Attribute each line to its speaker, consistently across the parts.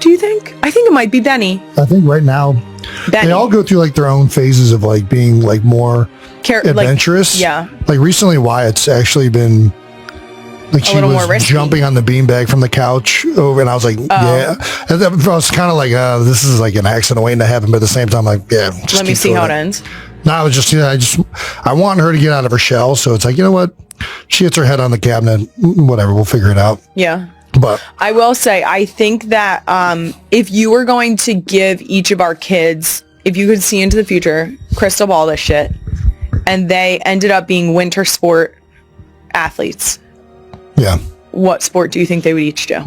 Speaker 1: do you think? I think it might be Benny.
Speaker 2: I think right now, they all go through like their own phases of like being like more adventurous. Like recently, Wyatt's actually been like she was jumping on the beanbag from the couch over, and I was like, yeah. And I was kind of like, this is like an accident waiting to happen, but at the same time, like, yeah.
Speaker 1: Let me see how it ends.
Speaker 2: No, I was just, I want her to get out of her shell. So it's like, you know what? She hits her head on the cabinet. Whatever, we'll figure it out.
Speaker 1: Yeah.
Speaker 2: But
Speaker 1: I will say, I think that if you were going to give each of our kids, if you could see into the future, crystal ball this shit, and they ended up being winter sport athletes.
Speaker 2: Yeah.
Speaker 1: What sport do you think they would each do?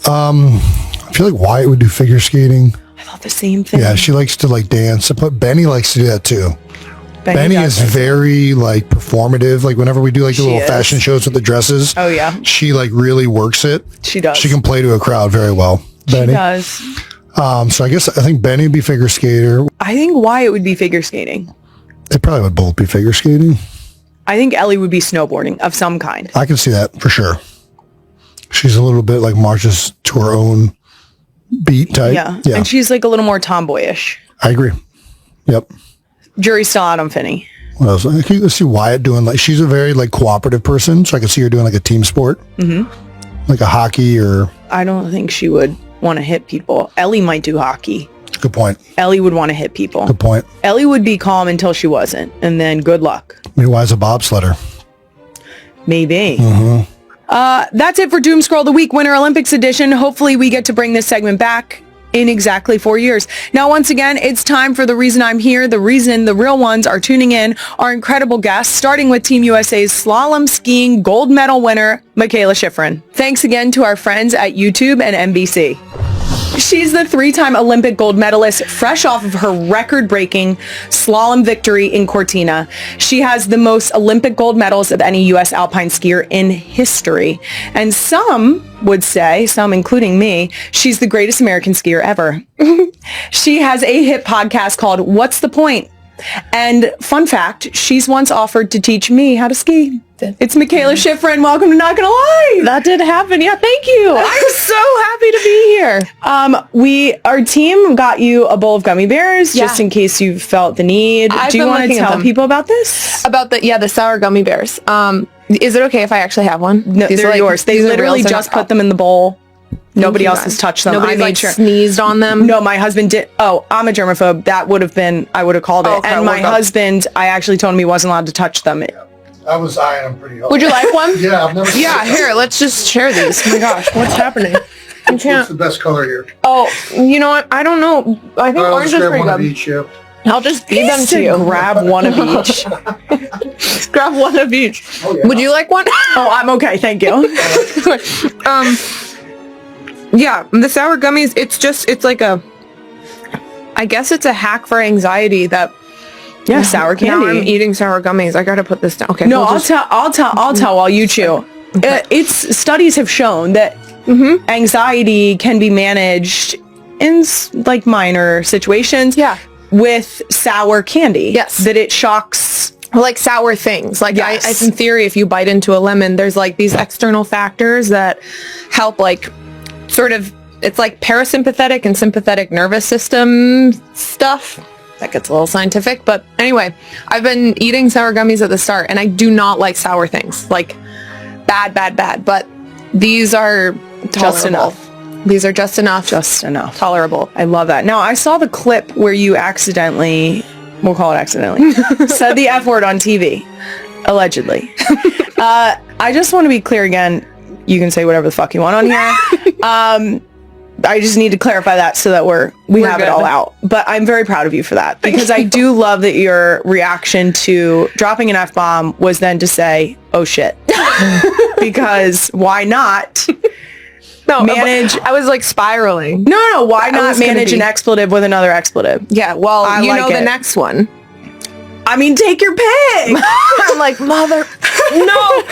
Speaker 2: I feel like Wyatt would do figure skating.
Speaker 1: I thought the same thing.
Speaker 2: Yeah, she likes to like dance. But Benny likes to do that too. Benny is very like performative. Like whenever we do like the little fashion shows with the dresses.
Speaker 1: Oh yeah.
Speaker 2: She like really works it.
Speaker 1: She does.
Speaker 2: She can play to a crowd very well. Benny.
Speaker 1: She does.
Speaker 2: So I think Benny would be figure skater.
Speaker 1: I think Wyatt would be figure skating.
Speaker 2: They probably would both be figure skating.
Speaker 1: I think Ellie would be snowboarding of some kind.
Speaker 2: I can see that for sure. She's a little bit like marches to her own beat type.
Speaker 1: Yeah. And she's like a little more tomboyish.
Speaker 2: I agree. Yep.
Speaker 1: Jury's still out on Finney.
Speaker 2: What else? I can see Wyatt doing like, she's a very like cooperative person. So I can see her doing like a team sport. Mm-hmm. Like a hockey or. I
Speaker 1: don't think she would want to hit people. Ellie might do hockey.
Speaker 2: Good point.
Speaker 1: Ellie would want to hit people.
Speaker 2: Good point.
Speaker 1: Ellie would be calm until she wasn't. And then good luck.
Speaker 2: Maybe why's a bobsledder?
Speaker 1: Maybe.
Speaker 2: Mm-hmm.
Speaker 1: That's it for Doom Scroll the Week Winter Olympics edition. Hopefully we get to bring this segment back in exactly 4 years. Now, once again, it's time for the reason I'm here. The reason the real ones are tuning in. Our incredible guests, starting with Team USA's slalom skiing gold medal winner, Mikaela Shiffrin. Thanks again to our friends at YouTube and NBC. She's the 3-time Olympic gold medalist, fresh off of her record-breaking slalom victory in Cortina. She has the most Olympic gold medals of any U.S. alpine skier in history. And some would say, some including me, she's the greatest American skier ever. She has a hit podcast called What's the Point? And fun fact, she's once offered to teach me how to ski. It's Mikaela Shiffrin. Welcome to Not Gonna Lie.
Speaker 3: That did happen. Yeah, thank you.
Speaker 1: I'm so happy to be here. Our team got you a bowl of gummy bears just in case you felt the need. Do you want to tell people about this?
Speaker 3: About the sour gummy bears. Is it okay if I actually have one?
Speaker 1: No, they're yours. They literally just put them in the bowl. Nobody else has touched them.
Speaker 3: Nobody like sneezed on them?
Speaker 1: No, my husband did. Oh, I'm a germaphobe. That would have been, I would have called it. And my husband, I actually told him he wasn't allowed to touch them.
Speaker 2: I was eyeing them pretty hard.
Speaker 3: Would you like one?
Speaker 2: Yeah, I've never.
Speaker 3: Yeah, here, let's just share these. Oh my gosh, what's happening? You can't.
Speaker 2: What's the best color here?
Speaker 3: Oh, you know what? I don't know. I think orange is pretty good.
Speaker 2: Each, yeah.
Speaker 3: I'll just feed them to you.
Speaker 1: Grab one of each.
Speaker 3: Grab one of each. Oh, yeah. Would you like one?
Speaker 1: Oh, I'm okay. Thank you.
Speaker 3: Yeah, the sour gummies, it's like I guess it's a hack for anxiety that.
Speaker 1: Yeah, sour candy.
Speaker 3: Now I'm eating sour gummies. I gotta put this down. Okay.
Speaker 1: No, I'll tell while you chew. Okay. Studies have shown that anxiety can be managed in like minor situations.
Speaker 3: Yeah.
Speaker 1: With sour candy.
Speaker 3: Yes.
Speaker 1: That it shocks.
Speaker 3: Like sour things. Like
Speaker 1: yes.
Speaker 3: In theory, if you bite into a lemon, there's like these external factors that help like sort of, it's like parasympathetic and sympathetic nervous system stuff. That gets a little scientific, but anyway, I've been eating sour gummies at the start, and I do not like sour things. Like, bad, but these are
Speaker 1: just enough.
Speaker 3: These are just enough.
Speaker 1: Just enough.
Speaker 3: Tolerable.
Speaker 1: I love that. Now, I saw the clip where you accidentally, we'll call it accidentally, said the F word on TV. Allegedly. I just want to be clear again. You can say whatever the fuck you want on here. I just need to clarify that so that we have it all out. But I'm very proud of you for that, because I do love that your reaction to dropping an F-bomb was then to say, oh shit. Because why not manage...
Speaker 3: I was like spiraling.
Speaker 1: No, why not manage an expletive with another expletive?
Speaker 3: Yeah, well, the next one.
Speaker 1: I mean, take your pick.
Speaker 3: I'm like, mother... No,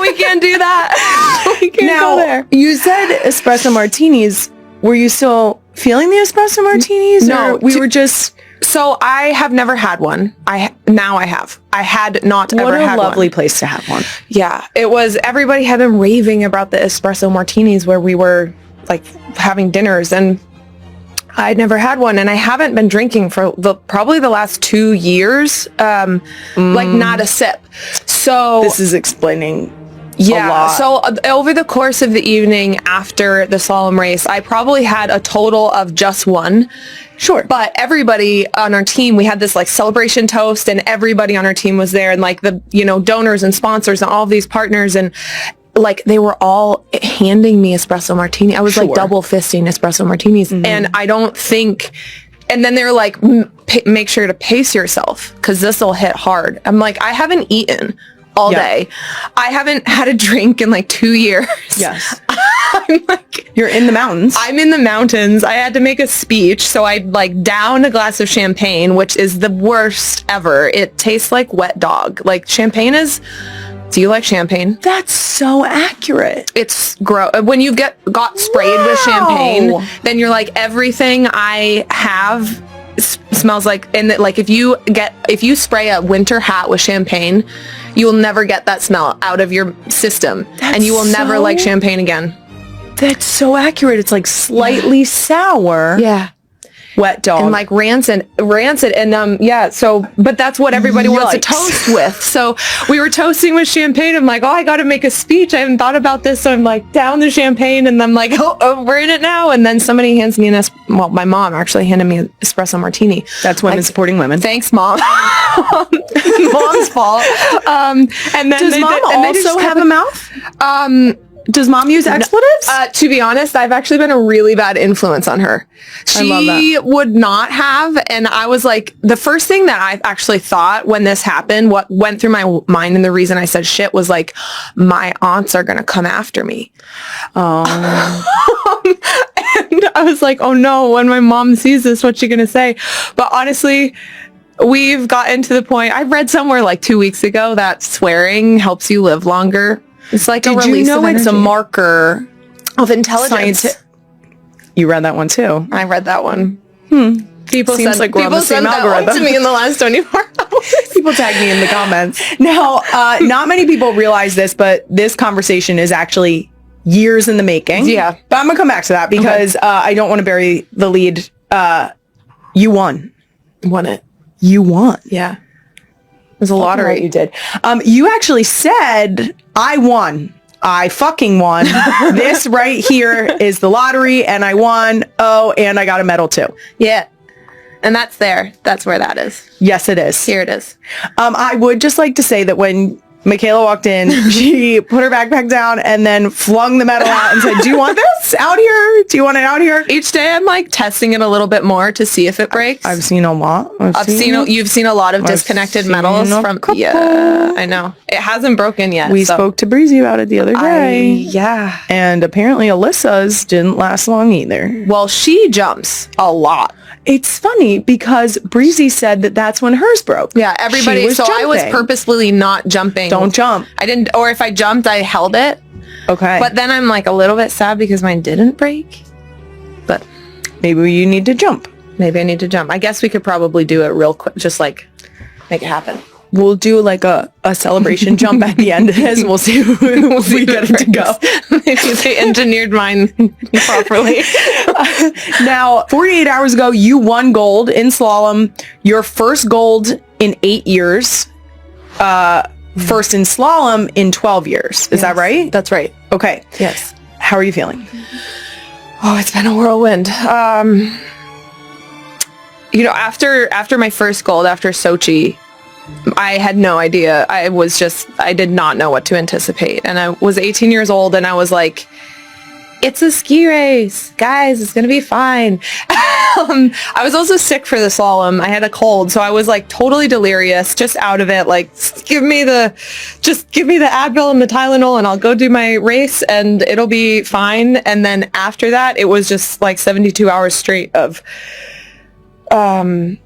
Speaker 3: we can't do that. We can't go there.
Speaker 1: You said espresso martinis. Were you still feeling the espresso martinis?
Speaker 3: No,
Speaker 1: we were just...
Speaker 3: So I have never had one. Now I have. I had not ever had one.
Speaker 1: What a lovely place to have one.
Speaker 3: Yeah, it was. Everybody had been raving about the espresso martinis where we were like having dinners, and I'd never had one, and I haven't been drinking for probably the last 2 years, like not a sip. So
Speaker 1: this is explaining a lot.
Speaker 3: So over the course of the evening after the slalom race, I probably had a total of just one.
Speaker 1: Sure.
Speaker 3: But everybody on our team, we had this like celebration toast, and everybody on our team was there, and like the, donors and sponsors and all of these partners, and like they were all handing me espresso martini. I was like double fisting espresso martinis. And I don't think, and then they're like, make sure to pace yourself because this will hit hard. I'm like, I haven't eaten all day. I haven't had a drink in like 2 years.
Speaker 1: Yes.
Speaker 3: I'm like,
Speaker 1: you're in the mountains.
Speaker 3: I'm in the mountains. I had to make a speech. So I like downed a glass of champagne, which is the worst ever. It tastes like wet dog. Like champagne is, do you like champagne?
Speaker 1: That's so accurate.
Speaker 3: It's gross. When you got sprayed with champagne, then you're like, everything I have smells like, and that, like if you spray a winter hat with champagne, you will never get that smell out of your system. And you will never like champagne again.
Speaker 1: That's so accurate. It's like slightly sour.
Speaker 3: Yeah.
Speaker 1: Wet dog.
Speaker 3: And like rancid. And so, but that's what everybody wants to toast with. So we were toasting with champagne. I'm like, I got to make a speech. I haven't thought about this. So I'm like, down the champagne. And I'm like, we're in it now. And then somebody hands me my mom actually handed me an espresso martini.
Speaker 1: That's women supporting women.
Speaker 3: Thanks, Mom. Mom's fault. And then
Speaker 1: does Mom also have a mouth? Does Mom use expletives?
Speaker 3: To be honest, I've actually been a really bad influence on her. She would not have. And I was like, the first thing that I actually thought when this happened, what went through my mind and the reason I said shit was like, my aunts are going to come after me. And I was like, oh no, when my mom sees this, what's she going to say? But honestly, we've gotten to the point, I read somewhere like 2 weeks ago that swearing helps you live longer. It's like
Speaker 1: Did you know it's a marker
Speaker 3: of intelligence?
Speaker 1: You read that one too.
Speaker 3: I read that one. People
Speaker 1: Seems like we're on the same algorithm.
Speaker 3: That one to me in the last 24 hours.
Speaker 1: People tag me in the comments. Now, not many people realize this, but this conversation is actually years in the making.
Speaker 3: Yeah.
Speaker 1: But I'm going to come back to that because I don't want to bury the lead. You won.
Speaker 3: Won it.
Speaker 1: You won.
Speaker 3: Yeah. It was a lottery.
Speaker 1: You did. You actually said, I won. I fucking won. This right here is the lottery and I won. Oh, and I got a medal too.
Speaker 3: Yeah. And that's there. That's where that is.
Speaker 1: Yes, it is.
Speaker 3: Here it is.
Speaker 1: I would just like to say that when Michaela walked in, she put her backpack down and then flung the medal out and said, do you want this out here? Do you want it out here?
Speaker 3: Each day I'm like testing it a little bit more to see if it breaks.
Speaker 1: I've seen a lot.
Speaker 3: You've seen a lot of disconnected medals from, yeah, I know. It hasn't broken yet.
Speaker 1: We spoke to Breezy about it the other day. And apparently Alyssa's didn't last long either.
Speaker 3: Well, she jumps a lot.
Speaker 1: It's funny because Breezy said that that's when hers broke.
Speaker 3: Yeah, everybody. So I was purposefully not jumping.
Speaker 1: Don't jump.
Speaker 3: I didn't, or if I jumped, I held it.
Speaker 1: Okay.
Speaker 3: But then I'm like a little bit sad because mine didn't break. But
Speaker 1: maybe you need to jump.
Speaker 3: Maybe I need to jump. I guess we could probably do it real quick, just like make it happen.
Speaker 1: We'll do like a celebration jump at the end of this. We'll see if we get it to go.
Speaker 3: Maybe they engineered mine properly.
Speaker 1: Now, 48 hours ago, you won gold in slalom. Your first gold in 8 years. First in slalom in 12 years. Is that right?
Speaker 3: That's right.
Speaker 1: Okay.
Speaker 3: Yes.
Speaker 1: How are you feeling?
Speaker 3: Oh, it's been a whirlwind. After my first gold, after Sochi, I had no idea. I did not know what to anticipate. And I was 18 years old and I was like, it's a ski race. Guys, it's going to be fine. I was also sick for the slalom. I had a cold. So I was like totally delirious, just out of it. Like, give me the Advil and the Tylenol and I'll go do my race and it'll be fine. And then after that, it was just like 72 hours straight of, I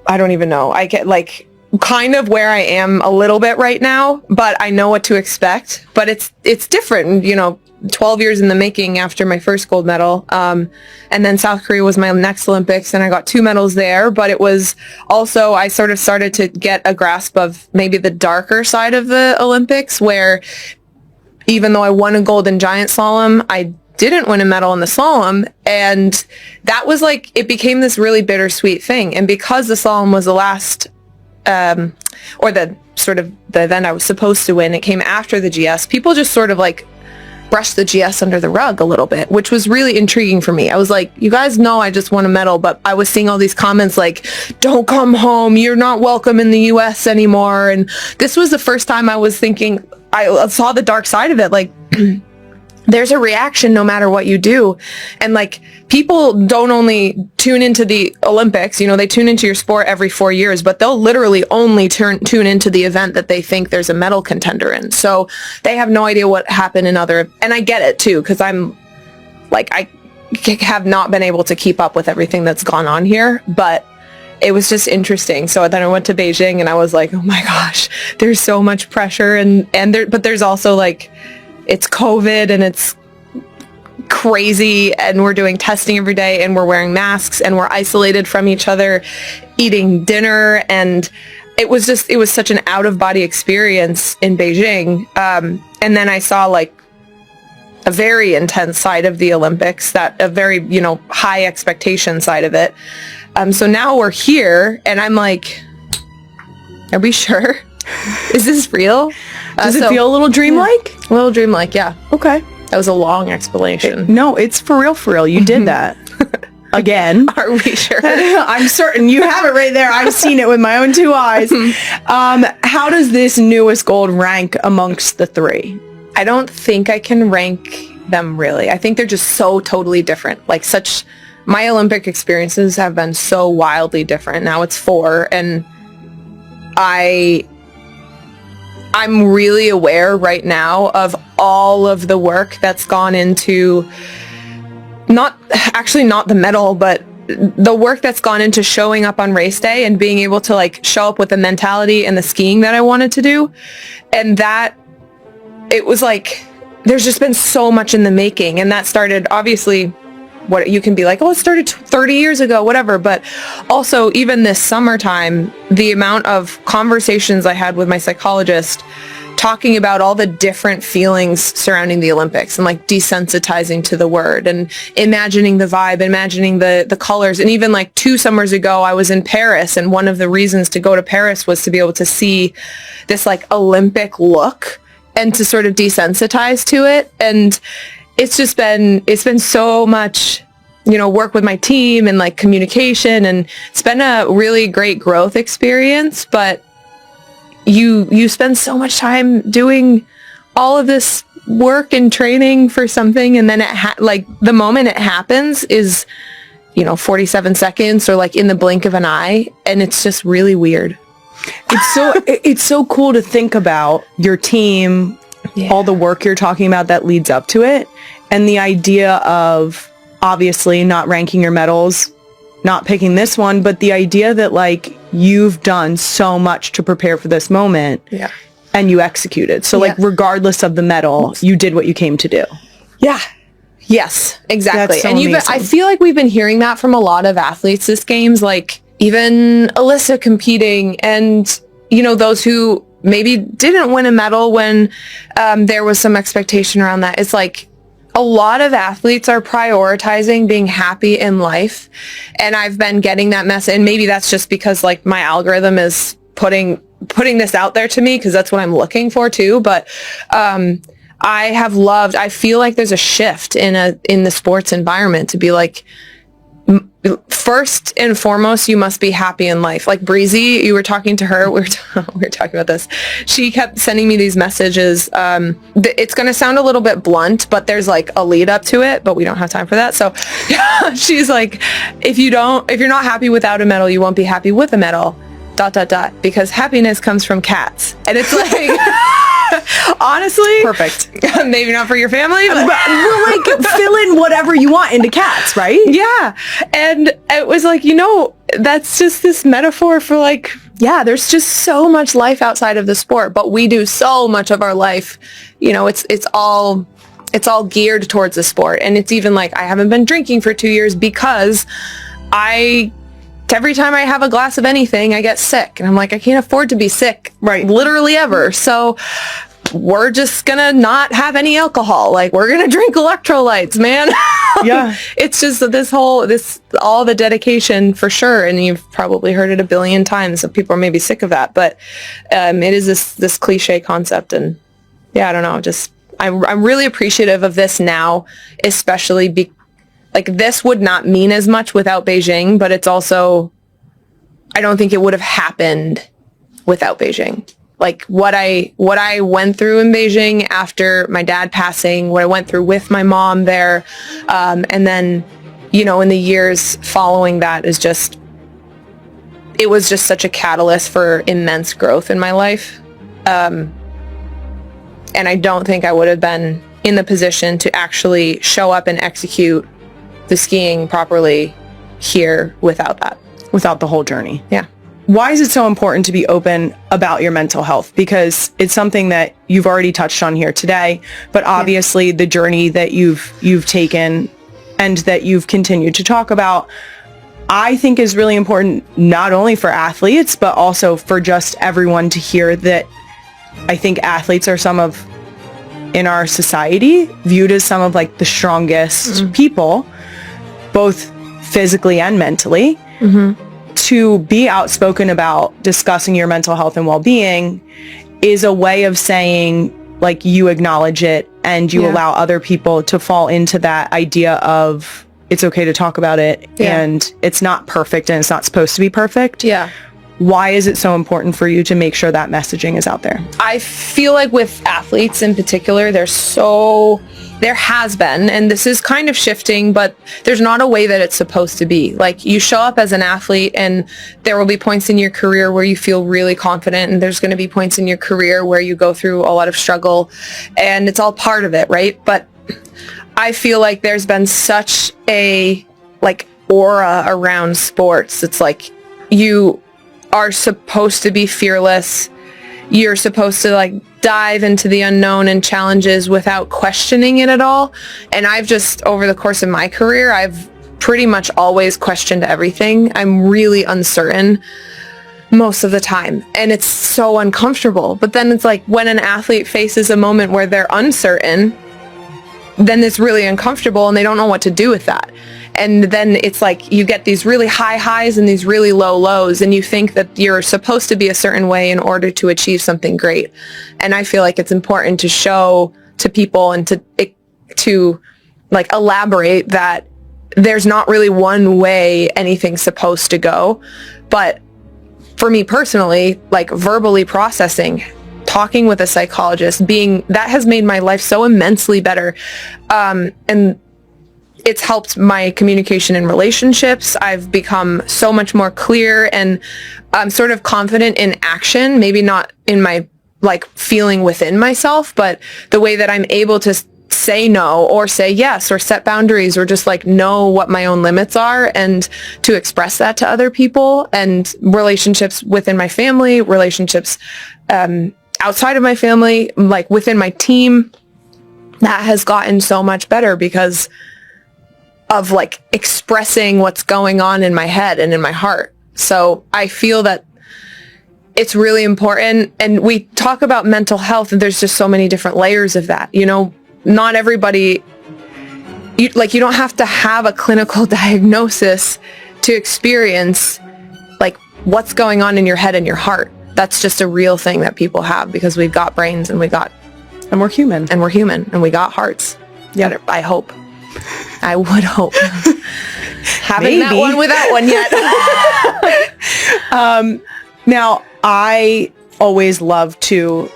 Speaker 3: don't even know. I get like kind of where I am a little bit right now, but I know what to expect. But it's different, 12 years in the making after my first gold medal. And then South Korea was my next Olympics and I got 2 medals there. But it was also, I sort of started to get a grasp of maybe the darker side of the Olympics where even though I won a gold in giant slalom, I didn't win a medal in the slalom. And that was like, it became this really bittersweet thing. And because the slalom was the last, or the sort of the event I was supposed to win, it came after the GS, people just sort of like brushed the GS under the rug a little bit, which was really intriguing for me. I was like, you guys know I just won a medal, but I was seeing all these comments like, don't come home, you're not welcome in the US anymore. And this was the first time I was thinking, I saw the dark side of it, like there's a reaction no matter what you do. And like, people don't only tune into the Olympics, you know, they tune into your sport every 4 years, but they'll literally only tune into the event that they think there's a medal contender in. So they have no idea what happened in other, and I get it too, because I'm like, I have not been able to keep up with everything that's gone on here, but it was just interesting. So then I went to Beijing and I was like, oh my gosh, there's so much pressure, but there's also like, it's COVID and it's crazy and we're doing testing every day and we're wearing masks and we're isolated from each other, eating dinner. And it was such an out of body experience in Beijing. And then I saw like a very intense side of the Olympics, that a very, you know, high expectation side of it. So now we're here and I'm like, are we sure? Is this real?
Speaker 1: Does it feel a little dreamlike?
Speaker 3: A little dreamlike, yeah.
Speaker 1: Okay.
Speaker 3: That was a long explanation.
Speaker 1: No, it's for real. You did that. Again.
Speaker 3: Are we sure?
Speaker 1: I'm certain. You have it right there. I've seen it with my own two eyes. How does this newest gold rank amongst the three?
Speaker 3: I don't think I can rank them really. I think they're just so totally different. Like my Olympic experiences have been so wildly different. Now it's 4 and I'm really aware right now of all of the work that's gone into not the medal, but the work that's gone into showing up on race day and being able to like show up with the mentality and the skiing that I wanted to do. And that it was like, there's just been so much in the making. And that started obviously, what you can be like, oh, it started 30 years ago, whatever. But also even this summertime, the amount of conversations I had with my psychologist talking about all the different feelings surrounding the Olympics and like desensitizing to the word and imagining the vibe, imagining the colors. And even like 2 summers ago, I was in Paris. And one of the reasons to go to Paris was to be able to see this like Olympic look and to sort of desensitize to it. And it's been so much, you know, work with my team and like communication, and it's been a really great growth experience. But you spend so much time doing all of this work and training for something, and then like the moment it happens is, you know, 47 seconds or like in the blink of an eye, and it's just really weird.
Speaker 1: It's so cool to think about your team. Yeah. All the work you're talking about that leads up to it, and the idea of obviously not ranking your medals, not picking this one, but the idea that like you've done so much to prepare for this moment,
Speaker 3: yeah,
Speaker 1: and you executed. So like regardless of the medal, you did what you came to do.
Speaker 3: Yeah. Yes, exactly.
Speaker 1: That's so
Speaker 3: and
Speaker 1: amazing.
Speaker 3: I feel like we've been hearing that from a lot of athletes this games, like even Alyssa competing, and you know, those who maybe didn't win a medal when there was some expectation around that. It's like a lot of athletes are prioritizing being happy in life. And I've been getting that message. And maybe that's just because like my algorithm is putting this out there to me, because that's what I'm looking for too. But I feel like there's a shift in the sports environment to be like, first and foremost, you must be happy in life. Like Breezy, you were talking to her. We were talking about this. She kept sending me these messages. It's going to sound a little bit blunt, but there's like a lead up to it, but we don't have time for that. So she's like, if you're not happy without a medal, you won't be happy with a medal, ... because happiness comes from cats. And it's like, honestly,
Speaker 1: perfect.
Speaker 3: Maybe not for your family, but
Speaker 1: we'll like fill in whatever you want into cats, right?
Speaker 3: Yeah. And it was like, you know, that's just this metaphor for like, yeah, there's just so much life outside of the sport, but we do so much of our life, you know, it's all geared towards the sport. And it's even like, I haven't been drinking for 2 years because every time I have a glass of anything, I get sick. And I'm like, I can't afford to be sick,
Speaker 1: right?
Speaker 3: Literally ever. So we're just gonna not have any alcohol. Like, we're gonna drink electrolytes, man.
Speaker 1: Yeah.
Speaker 3: It's just all the dedication for sure. And you've probably heard it a billion times. So people are maybe sick of that, but it is this cliche concept. And yeah, I don't know. Just, I'm really appreciative of this now, especially like, this would not mean as much without Beijing, but it's also, I don't think it would have happened without Beijing. Like, what I went through in Beijing after my dad passing, what I went through with my mom there, and then, you know, in the years following that it was just such a catalyst for immense growth in my life. And I don't think I would have been in the position to actually show up and execute the skiing properly here without that.
Speaker 1: Without the whole journey.
Speaker 3: Yeah.
Speaker 1: Why is it so important to be open about your mental health? Because it's something that you've already touched on here today, but obviously the journey that you've taken and that you've continued to talk about, I think is really important, not only for athletes, but also for just everyone to hear that. I think athletes are in our society, viewed as some of like the strongest people, both physically and mentally. Mm-hmm. To be outspoken about discussing your mental health and well-being is a way of saying, like, you acknowledge it and you allow other people to fall into that idea of it's okay to talk about it and it's not perfect and it's not supposed to be perfect.
Speaker 3: Yeah.
Speaker 1: Why is it so important for you to make sure that messaging is out there?
Speaker 3: I feel like with athletes in particular, there has been, and this is kind of shifting, but there's not a way that it's supposed to be. Like, you show up as an athlete and there will be points in your career where you feel really confident, and there's going to be points in your career where you go through a lot of struggle, and it's all part of it, right? But I feel like there's been such a, like, aura around sports. It's like, you are supposed to be fearless. You're supposed to, like, dive into the unknown and challenges without questioning it at all. And I've just, over the course of my career, I've pretty much always questioned everything. I'm really uncertain most of the time, and it's so uncomfortable. But then it's like, when an athlete faces a moment where they're uncertain, then it's really uncomfortable and they don't know what to do with that. And then it's like, you get these really high highs and these really low lows, and you think that you're supposed to be a certain way in order to achieve something great. And I feel like it's important to show to people and to like elaborate that there's not really one way anything's supposed to go. But for me personally, like, verbally processing, talking with a psychologist, that has made my life so immensely better. And it's helped my communication in relationships. I've become so much more clear and sort of confident in action, maybe not in my, like, feeling within myself, but the way that I'm able to say no or say yes or set boundaries or just, like, know what my own limits are and to express that to other people. And relationships within my family, relationships outside of my family, like within my team, that has gotten so much better because of, like, expressing what's going on in my head and in my heart. So I feel that it's really important. And we talk about mental health, and there's just so many different layers of that. You know, not everybody, you don't have to have a clinical diagnosis to experience, like, what's going on in your head and your heart. That's just a real thing that people have because we've got brains and we're human. And we're human and we got hearts. Yeah, I hope. I would hope. Haven't met one without one yet.
Speaker 1: Now, I always love to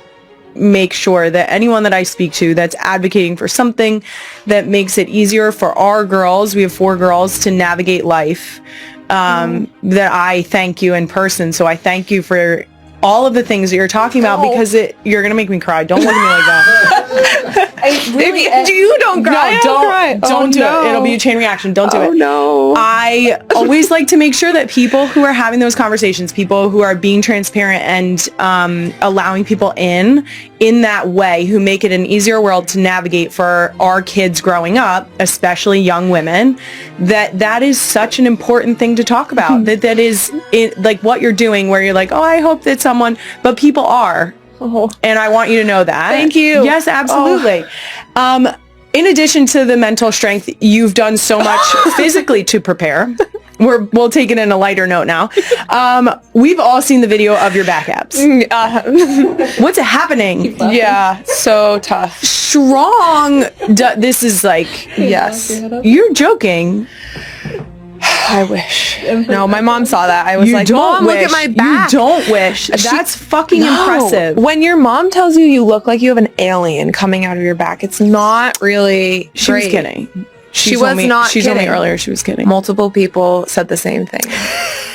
Speaker 1: make sure that anyone that I speak to that's advocating for something that makes it easier for our girls, we have 4 girls, to navigate life, that I thank you in person. So I thank you for all of the things that you're talking about because you're going to make me cry. Don't look at me like that. Don't cry.
Speaker 3: No,
Speaker 1: don't cry. Don't do it. It'll be a chain reaction. Don't do it.
Speaker 3: Oh, no.
Speaker 1: I always like to make sure that people who are having those conversations, people who are being transparent and allowing people in that way, who make it an easier world to navigate for our kids growing up, especially young women, that is such an important thing to talk about. That is like what you're doing, where you're like, oh, I hope that someone, but people are. And I want you to know that.
Speaker 3: Thank you.
Speaker 1: Yes, absolutely. In addition to the mental strength, you've done so much physically to prepare. We'll take it in a lighter note now. We've all seen the video of your back abs. What's happening?
Speaker 3: Yeah, so tough.
Speaker 1: Strong. This is like,
Speaker 3: yes.
Speaker 1: You're joking.
Speaker 3: I wish. No, my mom saw that. I was like,
Speaker 1: Mom,
Speaker 3: look at my back.
Speaker 1: You don't wish. That's fucking impressive.
Speaker 3: When your mom tells you look like you have an alien coming out of your back, it's not really
Speaker 1: She was kidding.
Speaker 3: She was not
Speaker 1: She told me
Speaker 3: kidding.
Speaker 1: earlier she was kidding.
Speaker 3: Multiple people said the same thing.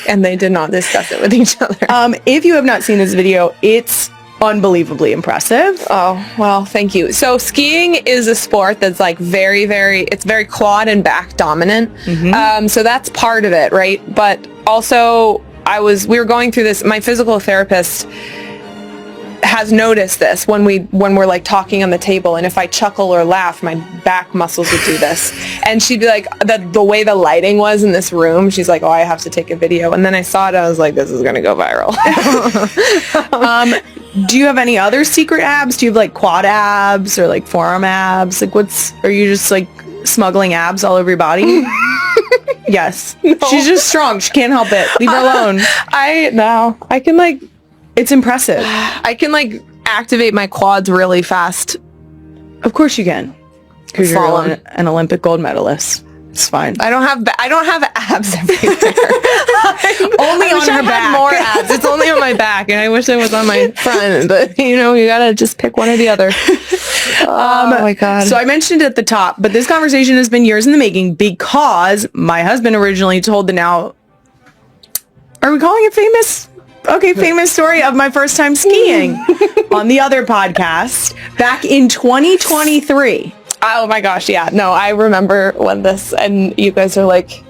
Speaker 3: And they did not discuss it with each other.
Speaker 1: If you have not seen this video, it's unbelievably impressive.
Speaker 3: Oh, well, thank you. So skiing is a sport that's like it's very quad and back dominant. So that's part of it, right? But also we were going through this, my physical therapist has noticed this when we're like talking on the table, and if I chuckle or laugh, my back muscles would do this. And she'd be like, the way the lighting was in this room, she's like, oh, I have to take a video. And then I saw it, I was like, this is gonna go viral.
Speaker 1: Do you have any other secret abs? Do you have like quad abs or like forearm abs? Like are you just like smuggling abs all over your body? Yes. No. She's just strong. She can't help it. Leave her alone.
Speaker 3: I can like,
Speaker 1: it's impressive.
Speaker 3: I can like activate my quads really fast.
Speaker 1: Of course you can. Because you're an Olympic gold medalist. It's fine.
Speaker 3: I don't have abs everywhere.
Speaker 1: Only on her back.
Speaker 3: More abs. It's only on my back, and I wish it was on my front. But you gotta just pick one or the other. Oh my god.
Speaker 1: So I mentioned it at the top, but this conversation has been years in the making because my husband originally told the now. Are we calling it famous? Okay, famous story of my first time skiing on the other podcast back in 2023.
Speaker 3: Oh my gosh, yeah. No, I remember when this, and you guys are like...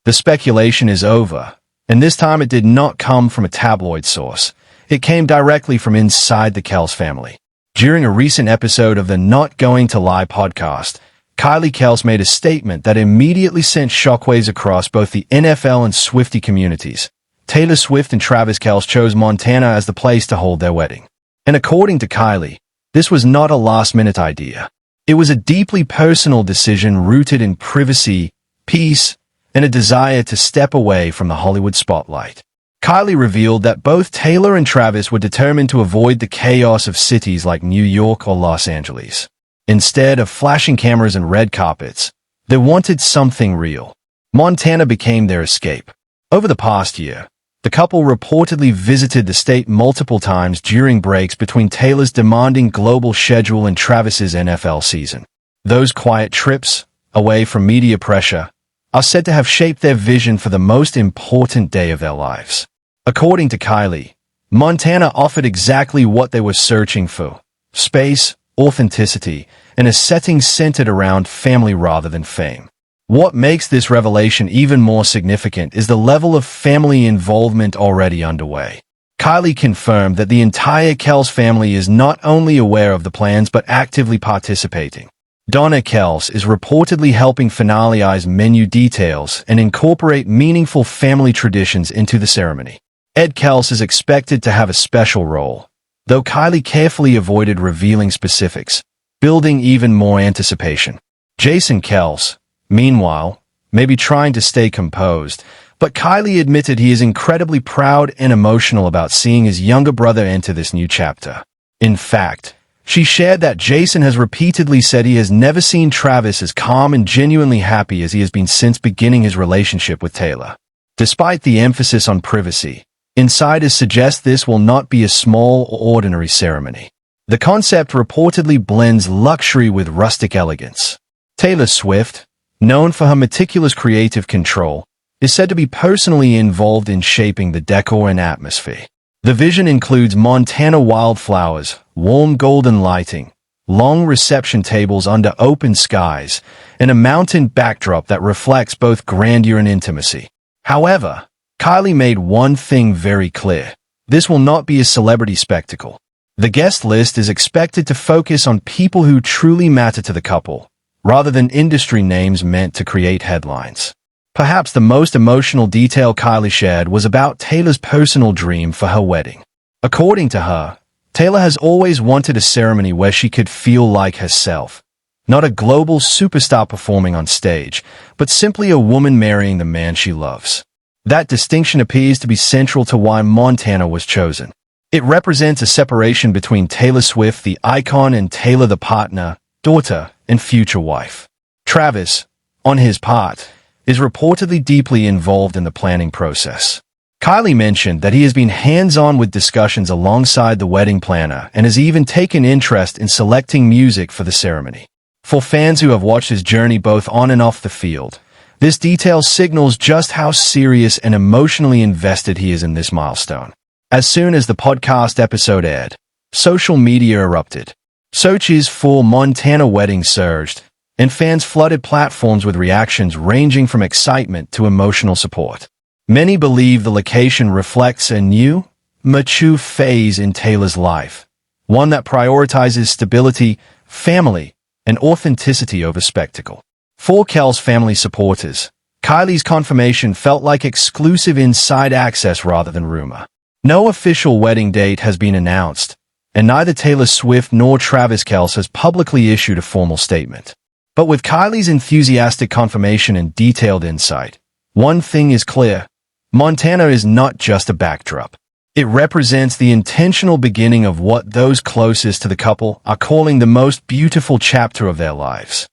Speaker 4: The speculation is over, and this time it did not come from a tabloid source. It came directly from inside the Kelce family. During a recent episode of the Not Going to Lie podcast, Kylie Kelce made a statement that immediately sent shockwaves across both the NFL and Swiftie communities. Taylor Swift and Travis Kelce chose Montana as the place to hold their wedding. And according to Kylie, this was not a last-minute idea. It was a deeply personal decision rooted in privacy, peace, and a desire to step away from the Hollywood spotlight. Kylie revealed that both Taylor and Travis were determined to avoid the chaos of cities like New York or Los Angeles. Instead of flashing cameras and red carpets, they wanted something real. Montana became their escape. Over the past year, the couple reportedly visited the state multiple times during breaks between Taylor's demanding global schedule and Travis's NFL season. Those quiet trips, away from media pressure, are said to have shaped their vision for the most important day of their lives. According to Kylie, Montana offered exactly what they were searching for: space, authenticity, and a setting centered around family rather than fame. What makes this revelation even more significant is the level of family involvement already underway. Kylie confirmed that the entire Kelce family is not only aware of the plans but actively participating. Donna Kelce is reportedly helping finalize menu details and incorporate meaningful family traditions into the ceremony. Ed Kelce is expected to have a special role, though Kylie carefully avoided revealing specifics, building even more anticipation. Jason Kelce, meanwhile, may be trying to stay composed, but Kylie admitted he is incredibly proud and emotional about seeing his younger brother enter this new chapter. In fact, she shared that Jason has repeatedly said he has never seen Travis as calm and genuinely happy as he has been since beginning his relationship with Taylor. Despite the emphasis on privacy, insiders suggest this will not be a small or ordinary ceremony. The concept reportedly blends luxury with rustic elegance. Taylor Swift, known for her meticulous creative control, is said to be personally involved in shaping the decor and atmosphere. The vision includes Montana wildflowers, warm golden lighting, long reception tables under open skies, and a mountain backdrop that reflects both grandeur and intimacy. However, Kylie made one thing very clear: this will not be a celebrity spectacle. The guest list is expected to focus on people who truly matter to the couple, rather than industry names meant to create headlines. Perhaps the most emotional detail Kylie shared was about Taylor's personal dream for her wedding. According to her, Taylor has always wanted a ceremony where she could feel like herself. Not a global superstar performing on stage, but simply a woman marrying the man she loves. That distinction appears to be central to why Montana was chosen. It represents a separation between Taylor Swift, the icon, and Taylor, the partner, daughter, and future wife. Travis, on his part, is reportedly deeply involved in the planning process. Kylie mentioned that he has been hands-on with discussions alongside the wedding planner and has even taken interest in selecting music for the ceremony. For fans who have watched his journey both on and off the field, this detail signals just how serious and emotionally invested he is in this milestone. As soon as the podcast episode aired, social media erupted. Sochi's full Montana wedding surged, and fans flooded platforms with reactions ranging from excitement to emotional support. Many believe the location reflects a new, mature phase in Taylor's life, one that prioritizes stability, family, and authenticity over spectacle. For Kelce family supporters, Kylie's confirmation felt like exclusive inside access rather than rumor. No official wedding date has been announced, and neither Taylor Swift nor Travis Kelce has publicly issued a formal statement. But with Kylie's enthusiastic confirmation and detailed insight, one thing is clear: Montana is not just a backdrop. It represents the intentional beginning of what those closest to the couple are calling the most beautiful chapter of their lives.